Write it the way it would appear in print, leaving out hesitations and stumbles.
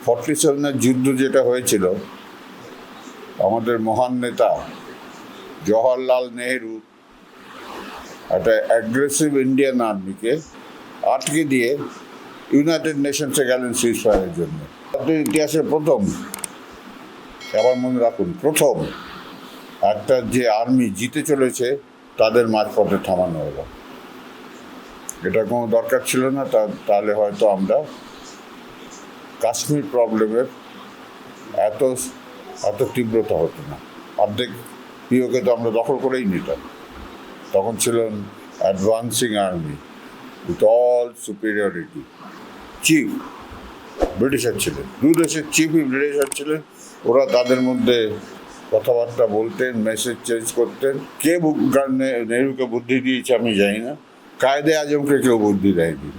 47-এর যুদ্ধ যেটা হয়েছিল, আমাদের মহান নেতা জওহরলাল নেহেরু একটা অ্যাগ্রেসিভ ইন্ডিয়ান আর্মিকে আটকে দিয়ে ইউনাইটেড নেশনসে গেলেন সিজফায়ারের জন্য। ইতিহাসে প্রথম, আবার মনে রাখুন, প্রথম একটা যে আর্মি জিতে চলেছে তাদের মাঝপথে থামানো হলো। এটা কোনো দরকার ছিল না, তাহলে হয়তো আমরা কাশ্মীর প্রবলেমের এত এত তীব্রতা হতো না। অর্ধেক পিওকে তো আমরা দখল করেই নিতাম। তখন ছিলেন advancing army with all superiority. Chief Britisher ছিলেন, দু দেশের চিফই ব্রিটিশার ছিলেন। ওরা তাদের মধ্যে কথাবার্তা বলতেন, মেসেজ চেঞ্জ করতেন। কে নেহরুকে বুদ্ধি দিয়েছে আমি জানি না, কায়েদে আজমকে কেউ বুদ্ধি দেয়নি।